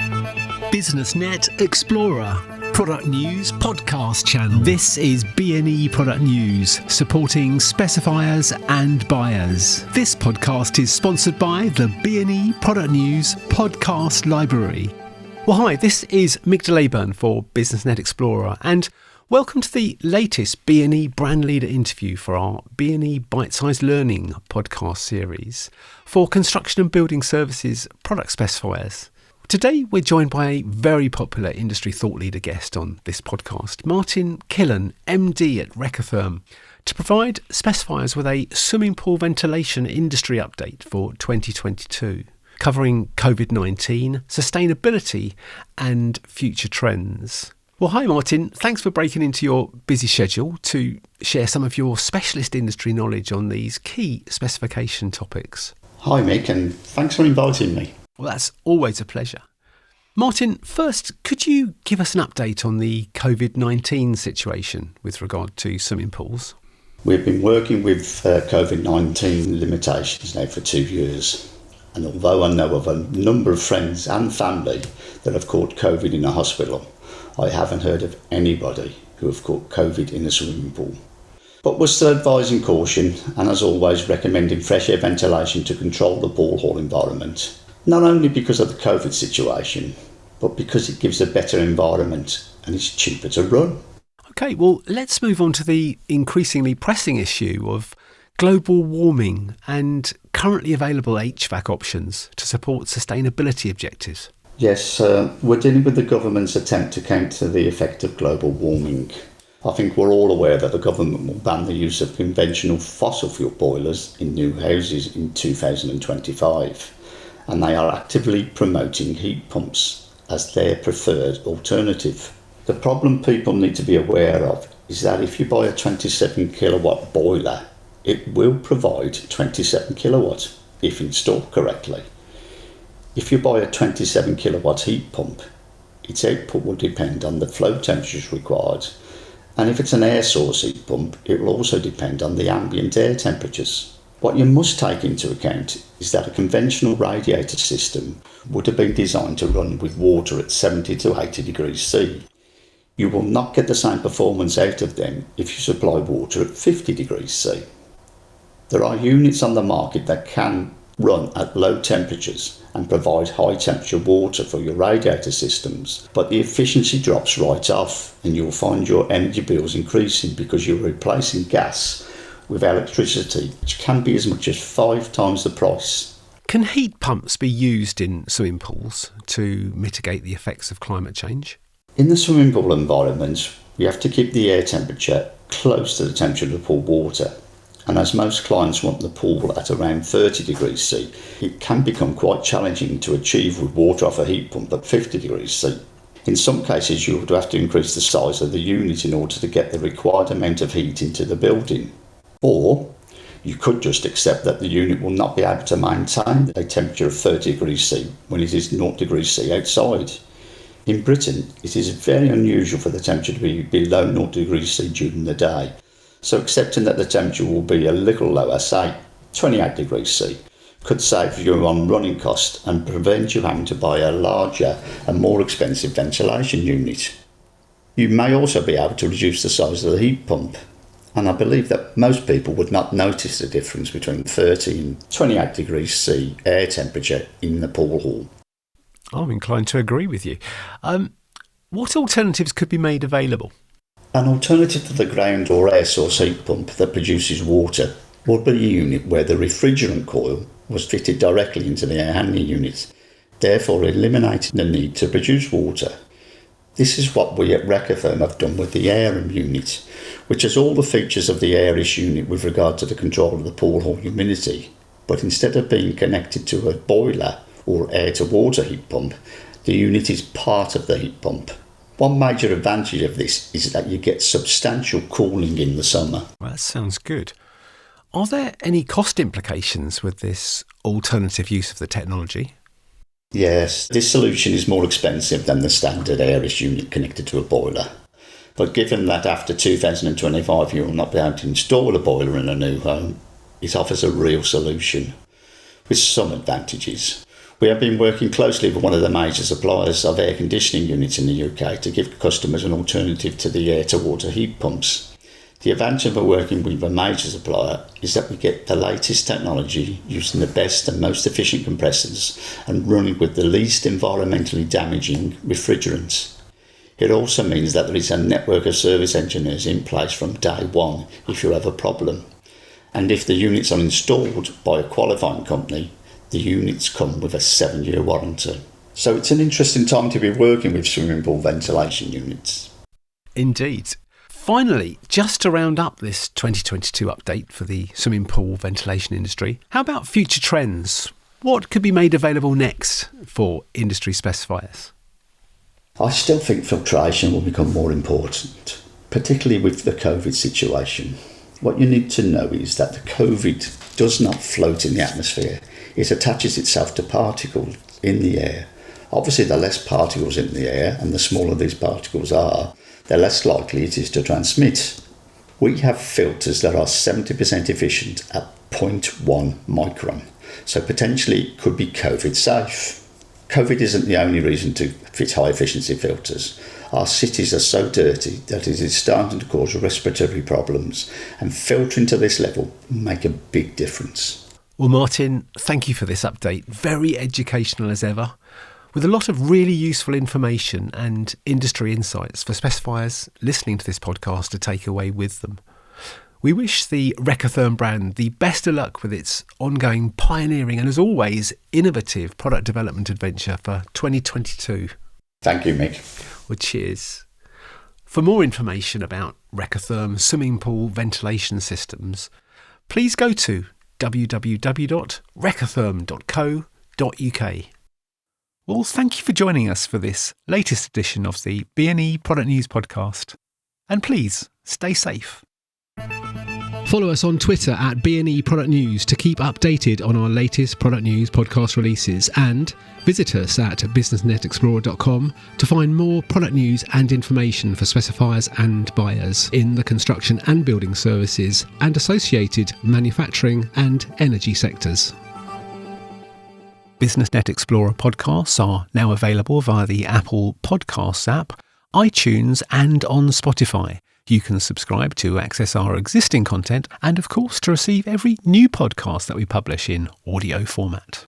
BusinessNet Explorer, product news podcast channel. This is B&E Product News, supporting specifiers and buyers. This podcast is sponsored by the B&E Product News podcast library. Well, hi, this is Mick de Leyburn for BusinessNet Explorer, and welcome to the latest B&E Brand Leader interview for our B&E Bite-Sized Learning podcast series for construction and building services product specifiers. Today, we're joined by a very popular industry thought leader guest on this podcast, Martin Killen, MD at Recotherm, to provide specifiers with a swimming pool ventilation industry update for 2022, covering COVID-19, sustainability and future trends. Well, hi Martin, thanks for breaking into your busy schedule to share some of your specialist industry knowledge on these key specification topics. Hi Mick, and thanks for inviting me. Well, that's always a pleasure. Martin, first, could you give us an update on the COVID-19 situation with regard to swimming pools? We've been working with COVID-19 limitations now for 2 years. And although I know of a number of friends and family that have caught COVID in a hospital, I haven't heard of anybody who have caught COVID in a swimming pool. But we're still advising caution and, as always, recommending fresh air ventilation to control the pool hall environment. Not only because of the COVID situation, but because it gives a better environment and it's cheaper to run. OK, well, let's move on to the increasingly pressing issue of global warming and currently available HVAC options to support sustainability objectives. Yes, we're dealing with the government's attempt to counter the effect of global warming. I think we're all aware that the government will ban the use of conventional fossil fuel boilers in new houses in 2025. And they are actively promoting heat pumps as their preferred alternative. The problem people need to be aware of is that if you buy a 27 kilowatt boiler, it will provide 27 kilowatts if installed correctly. If you buy a 27 kilowatt heat pump, its output will depend on the flow temperatures required. And if it's an air source heat pump, it will also depend on the ambient air temperatures. What you must take into account is that a conventional radiator system would have been designed to run with water at 70 to 80 degrees C. You will not get the same performance out of them if you supply water at 50 degrees C. There are units on the market that can run at low temperatures and provide high temperature water for your radiator systems, but the efficiency drops right off and you'll find your energy bills increasing because you're replacing gas with electricity, which can be as much as 5 times the price. Can heat pumps be used in swimming pools to mitigate the effects of climate change? In the swimming pool environment, we have to keep the air temperature close to the temperature of the pool water. And as most clients want the pool at around 30 degrees C, it can become quite challenging to achieve with water off a heat pump at 50 degrees C. In some cases, you would have to increase the size of the unit in order to get the required amount of heat into the building. Or you could just accept that the unit will not be able to maintain a temperature of 30 degrees C when it is 0 degrees C outside. In Britain, it is very unusual for the temperature to be below 0 degrees C during the day. So accepting that the temperature will be a little lower, say 28 degrees C, could save you on running costs and prevent you having to buy a larger and more expensive ventilation unit. You may also be able to reduce the size of the heat pump. And I believe that most people would not notice the difference between 30 and 28 degrees C air temperature in the pool hall. I'm inclined to agree with you. What alternatives could be made available? An alternative to the ground or air source heat pump that produces water would be a unit where the refrigerant coil was fitted directly into the air handling unit, therefore eliminating the need to produce water. This is what we at Recotherm have done with the Airem unit, which has all the features of the Airish unit with regard to the control of the pool hall humidity. But instead of being connected to a boiler or air-to-water heat pump, the unit is part of the heat pump. One major advantage of this is that you get substantial cooling in the summer. Well, that sounds good. Are there any cost implications with this alternative use of the technology? Yes, this solution is more expensive than the standard Airish unit connected to a boiler. But given that after 2025 you will not be able to install a boiler in a new home, it offers a real solution with some advantages. We have been working closely with one of the major suppliers of air conditioning units in the UK to give customers an alternative to the air-to-water heat pumps. The advantage of working with a major supplier is that we get the latest technology using the best and most efficient compressors and running with the least environmentally damaging refrigerants. It also means that there is a network of service engineers in place from day one if you have a problem. And if the units are installed by a qualifying company, the units come with a 7-year warranty. So it's an interesting time to be working with swimming pool ventilation units. Indeed. Finally, just to round up this 2022 update for the swimming pool ventilation industry, how about future trends? What could be made available next for industry specifiers? I still think filtration will become more important, particularly with the COVID situation. What you need to know is that the COVID does not float in the atmosphere. It attaches itself to particles in the air. Obviously, the less particles in the air and the smaller these particles are, the less likely it is to transmit. We have filters that are 70% efficient at 0.1 micron, so potentially it could be COVID safe. COVID isn't the only reason to fit high efficiency filters. Our cities are so dirty that it is starting to cause respiratory problems, and filtering to this level will make a big difference. Well, Martin, thank you for this update. Very educational as ever, with a lot of really useful information and industry insights for specifiers listening to this podcast to take away with them. We wish the Recotherm brand the best of luck with its ongoing pioneering and, as always, innovative product development adventure for 2022. Thank you, Mick. Well, cheers. For more information about Recotherm swimming pool ventilation systems, please go to www.recotherm.co.uk. Well, thank you for joining us for this latest edition of the B&E Product News podcast. And please, stay safe. Follow us on Twitter at B&E Product News to keep updated on our latest product news podcast releases, and visit us at businessnetexplorer.com to find more product news and information for specifiers and buyers in the construction and building services and associated manufacturing and energy sectors. BusinessNet Explorer podcasts are now available via the Apple Podcasts app, iTunes and on Spotify. You can subscribe to access our existing content and, of course, to receive every new podcast that we publish in audio format.